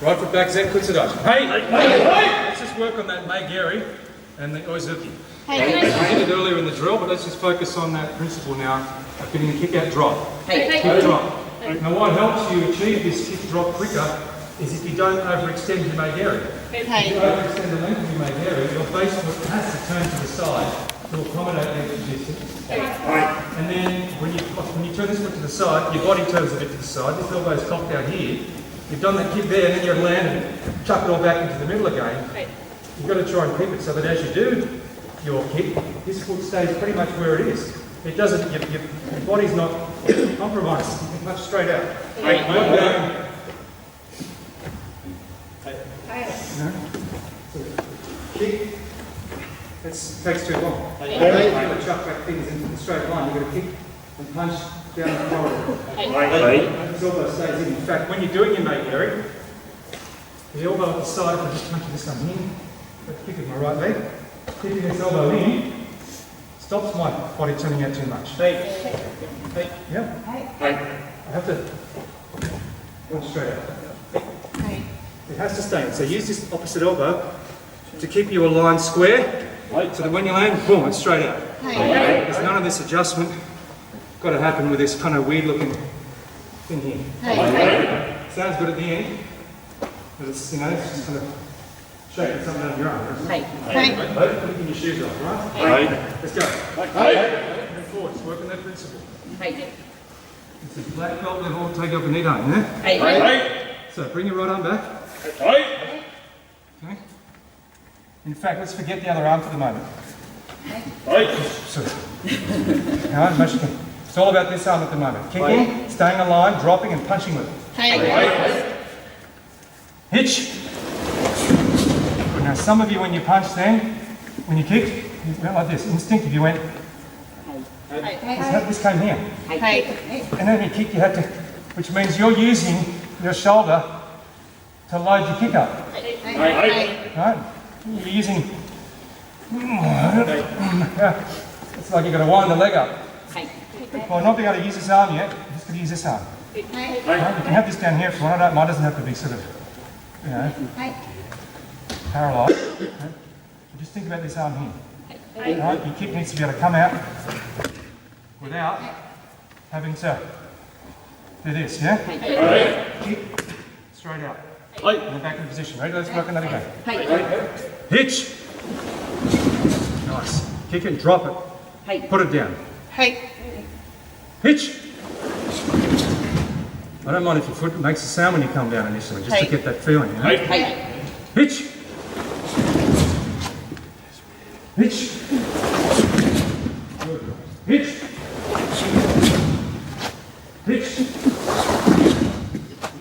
Right foot back, Zen, Kutsudachi. Hey! Let's just work on that geri and the Oi Tzuki. We did it earlier in the drill, but let's just focus on that principle now of getting the kick out drop. Kick drop. Now what helps you achieve this kick drop quicker is if you don't overextend your geri. If you overextend the length of your geri, your base foot has to turn to the side to accommodate the extra distance. And then when you turn this foot to the side, your body turns a bit to the side, this elbow is cocked out here. You've done that kick there, and then you've landed and chuck it all back into the middle again. You've got to try and keep it so that as you do your kick, this foot stays pretty much where it is. It doesn't, your body's not compromised, it's much straight out. Kick, that takes too long. You've got to chuck back things into the straight line. You've got to kick and punch down the corridor. This elbow stays in. In fact, when you're doing your geri, the elbow at the side, if I just punch this one in, kick with my right leg, keeping this elbow in, stops my body turning out too much. Yeah. I have to go straight out. It has to stay in. So use this opposite elbow to keep you aligned square, so that when you land, boom, it's straight out. There's none of this adjustment got to happen with this kind of weird looking thing here. Sounds good at the end, but it's, it's just kind of shaking something out of your arm. Putting your shoes off, right? Let's go. And forward, just work on that principle. This is black belt level, Taigyoku Nidan, yeah? So bring your right arm back. Okay. In fact, let's forget the other arm for the moment. It's all about this arm at the moment. Kicking, staying aligned, dropping and punching with it. Hitch. Now some of you when you punch then, when you kicked, you went like this. Instinctive, you went. This came here. And then you kick, you had to, which means you're using your shoulder to load your kick up. Right? You're using, it's like you've got to wind the leg up. Well, not being able to use this arm yet, you're just going to use this arm. Right? You can have this down here if you want. Mine doesn't have to be sort of, paralysed. Right? Just think about this arm here. Right? Your kick needs to be able to come out without having to do this, yeah? Kick, straight out. And back in position. Ready? Let's work on that again. Hitch. Nice. Kick it, drop it. Put it down. Hitch. I don't mind if your foot makes a sound when you come down initially, just to get that feeling. Hitch. Hitch. Hitch. Hitch.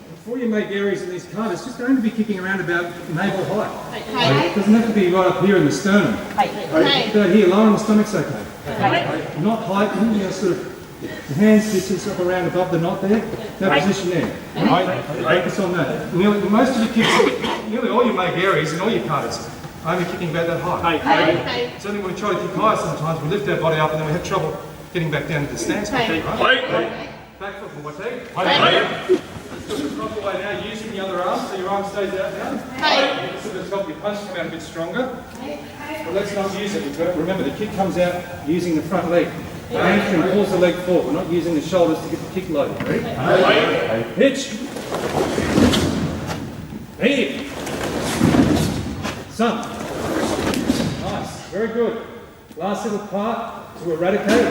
Before you make geris in these katas, just going to be kicking around about navel height. It doesn't have to be right up here in the sternum. About here, lower in the stomach's okay. Not height, sort of the hands distance up around above the knot there. That position there. Focus on that. Most of your kicks, nearly all your geris and all your katas, are only kicking about that high. Certainly when we try to kick higher sometimes, we lift our body up and then we have trouble getting back down to the stance. Back foot for what take? Put the proper way now, using the other arm, so your arm stays out now. So let's help your punch come out a bit stronger. But let's not use it. Remember, the kick comes out using the front leg. The hamstring pulls the leg forward. We're not using the shoulders to get the kick loaded. Ready? Hitch. Here. Some. Nice. Very good. Last little part to eradicate.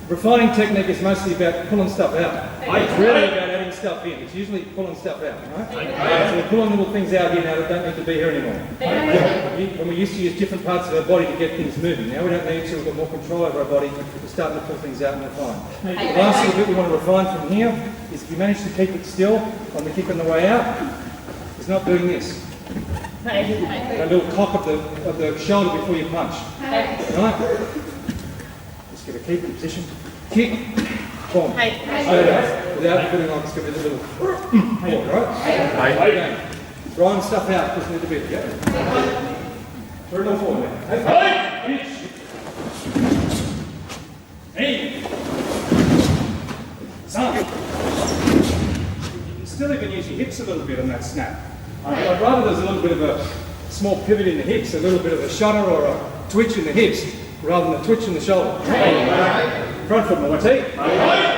Refining technique is mostly about pulling stuff out. It's really about adding stuff in. It's usually pulling stuff out, right? So we're pulling little things out here now that don't need to be here anymore. When we used to use different parts of our body to get things moving, now we don't need to. We've got more control over our body. We're starting to pull things out and refine. The last little bit we want to refine from here is if you manage to keep it still on the kick on the way out, it's not doing this. A little cock of the shoulder before you punch. Right? Just get a keep in position. Kick. Boom. Straight out. Without putting like it's going to be a little forward, right? Drying stuff out doesn't need to be there. Turn it forward now. Hitch. Hey. Some. still even use your hips a little bit on that snap. I'd rather there's a little bit of a small pivot in the hips, a little bit of a shudder or a twitch in the hips, rather than a twitch in the shoulder. Front foot, my team.